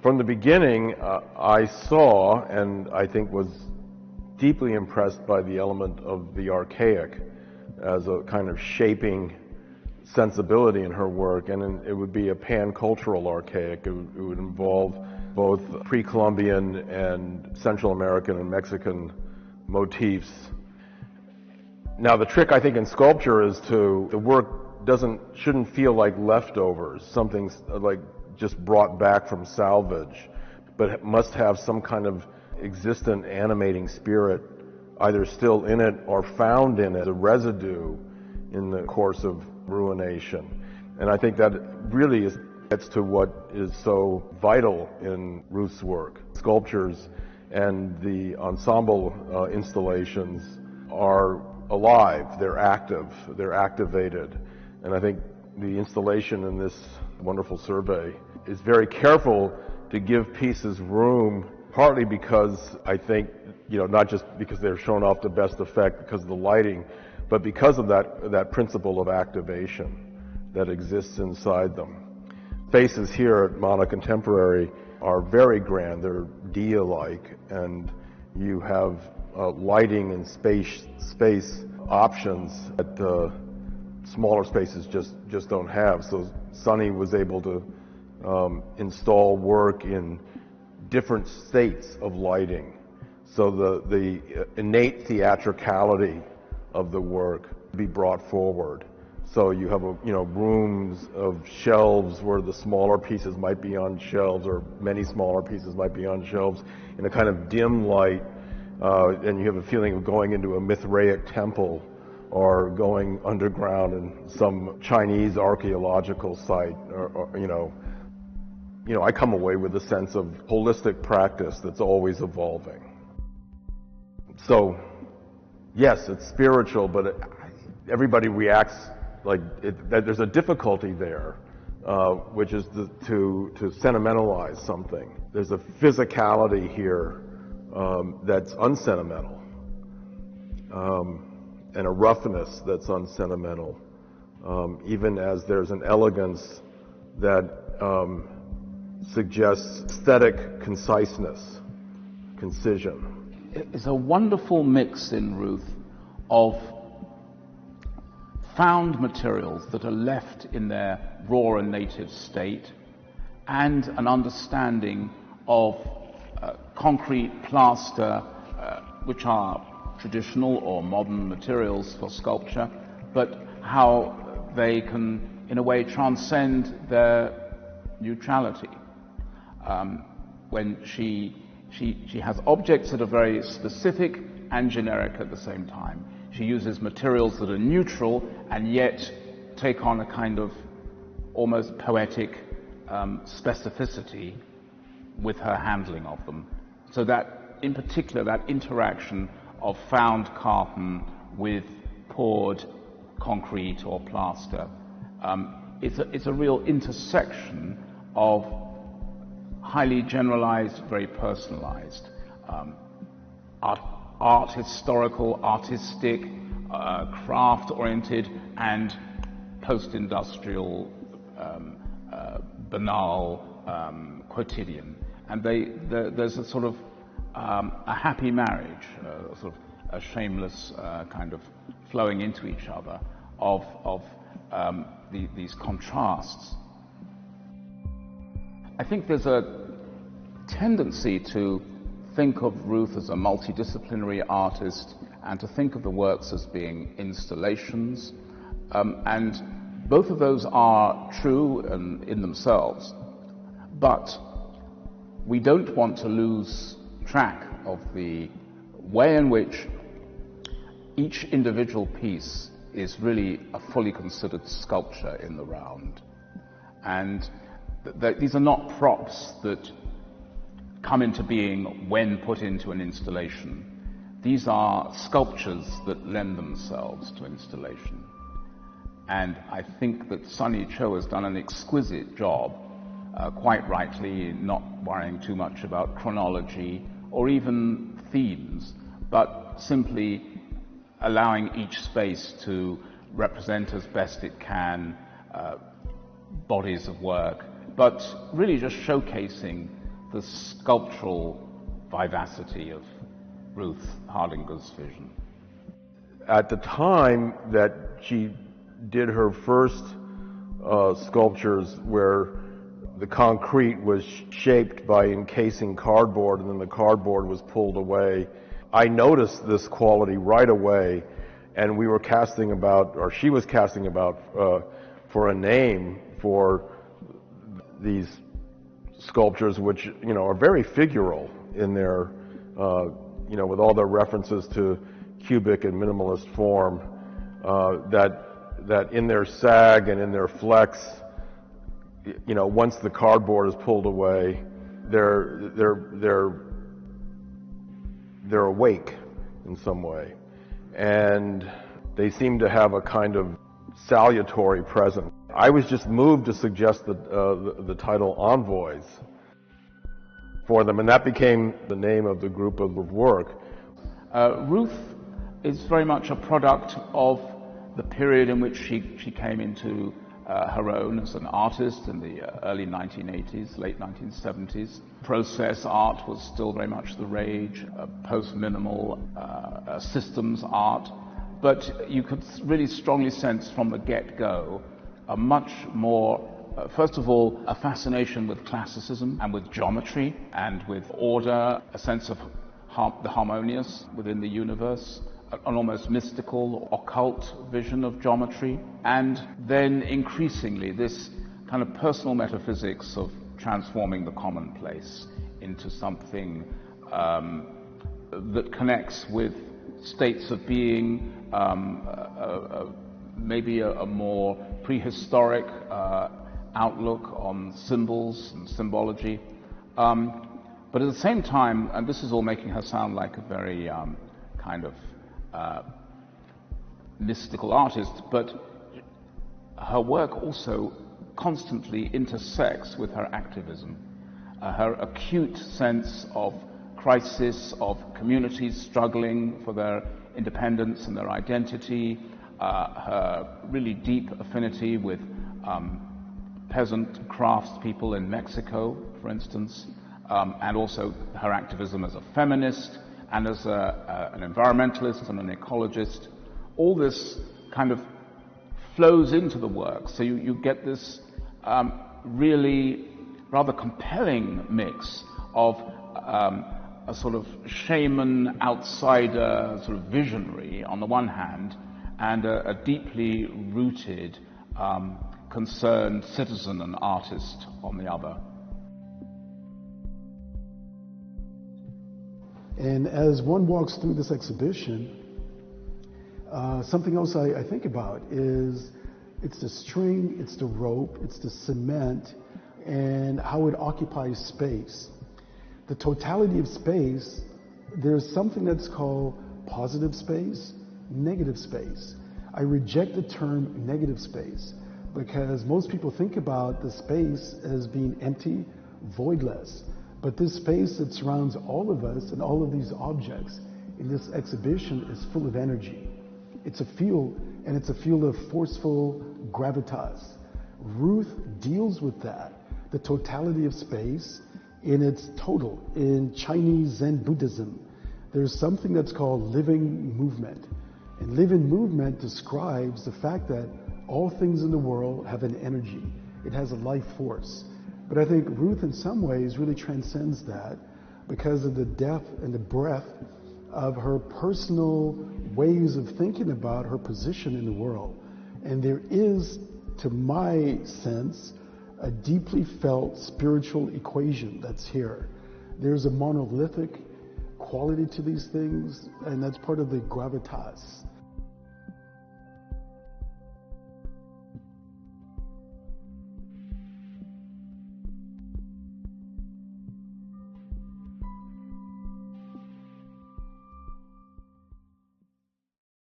From the beginning, I saw, and I think was deeply impressed by the element of the archaic as a kind of shaping sensibility in her work, and it would be a pan-cultural archaic. It would involve both pre-Columbian and Central American and Mexican motifs. Now, the trick, I think, in sculpture is the work shouldn't feel like leftovers, something like just brought back from salvage, but it must have some kind of existent animating spirit, either still in it or found in it, a residue in the course of ruination. And I think that really gets to what is so vital in Ruth's work. Sculptures and the ensemble installations are alive, they're active, they're activated. And I think the installation in this wonderful survey is very careful to give pieces room, partly because I think, not just because they're shown off to best effect because of the lighting, but because of that principle of activation that exists inside them. Spaces here at Mana Contemporary are very grand, they're Dia-like, and you have lighting and space options that smaller spaces just don't have. So Sunny was able to install work in different states of lighting. So the innate theatricality of the work be brought forward. So you have rooms of shelves where the smaller pieces might be on shelves, or many smaller pieces might be on shelves in a kind of dim light, and you have a feeling of going into a Mithraic temple or going underground in some Chinese archaeological site, I come away with a sense of holistic practice that's always evolving. So, yes, it's spiritual, but everybody reacts there's a difficulty there, which is to sentimentalize something. There's a physicality here that's unsentimental, and a roughness that's unsentimental, even as there's an elegance that suggests aesthetic conciseness, concision. It's a wonderful mix in Ruth of found materials that are left in their raw and native state, and an understanding of concrete, plaster, which are traditional or modern materials for sculpture, but how they can, in a way, transcend their neutrality. When she has objects that are very specific and generic at the same time. She uses materials that are neutral and yet take on a kind of almost poetic specificity with her handling of them. So that, in particular, that interaction of found carton with poured concrete or plaster, it's a real intersection of highly generalized, very personalized, art historical, artistic, craft-oriented, and post-industrial, banal, quotidian. And there's a sort of a happy marriage, sort of a shameless kind of flowing into each other of these contrasts. I think there's a tendency to think of Ruth as a multidisciplinary artist and to think of the works as being installations. And both of those are true in themselves. But we don't want to lose track of the way in which each individual piece is really a fully considered sculpture in the round. And these are not props that come into being when put into an installation. These are sculptures that lend themselves to installation. And I think that Sunny Qiu has done an exquisite job, quite rightly, not worrying too much about chronology or even themes, but simply allowing each space to represent as best it can bodies of work, but really just showcasing the sculptural vivacity of Ruth Hardinger's vision? At the time that she did her first sculptures, where the concrete was shaped by encasing cardboard and then the cardboard was pulled away, I noticed this quality right away, and we were casting about, or she was casting about for a name for these sculptures, which, you know, are very figural in their, you know, with all their references to cubic and minimalist form, that in their sag and in their flex, you know, once the cardboard is pulled away, they're awake in some way, and they seem to have a kind of salutary presence. I was just moved to suggest the title Envoys for them, and that became the name of the group of work. Ruth is very much a product of the period in which she came into her own as an artist in the early 1980s, late 1970s. Process art was still very much the rage, post-minimal systems art, but you could really strongly sense from the get-go a much more, first of all, a fascination with classicism and with geometry and with order, a sense of the harmonious within the universe, an almost mystical, occult vision of geometry, and then increasingly this kind of personal metaphysics of transforming the commonplace into something that connects with states of being, maybe a more prehistoric outlook on symbols and symbology. But at the same time, and this is all making her sound like a very kind of mystical artist, but her work also constantly intersects with her activism. Her acute sense of crisis, of communities struggling for their independence and their identity, her really deep affinity with peasant craftspeople in Mexico, for instance, and also her activism as a feminist and as an environmentalist and an ecologist. All this kind of flows into the work, so you get this really rather compelling mix of a sort of shaman, outsider, sort of visionary on the one hand, and a deeply rooted, concerned citizen and artist on the other. And as one walks through this exhibition, something else I think about is it's the string, it's the rope, it's the cement, and how it occupies space. The totality of space, there's something that's called positive space, negative space. I reject the term negative space because most people think about the space as being empty, voidless. But this space that surrounds all of us and all of these objects in this exhibition is full of energy. It's a field, and it's a field of forceful gravitas. Ruth deals with that, the totality of space in its total. In Chinese Zen Buddhism, there's something that's called living movement. And living movement describes the fact that all things in the world have an energy. It has a life force. But I think Ruth in some ways really transcends that because of the depth and the breadth of her personal ways of thinking about her position in the world. And there is, to my sense, a deeply felt spiritual equation that's here. There's a monolithic quality to these things, and that's part of the gravitas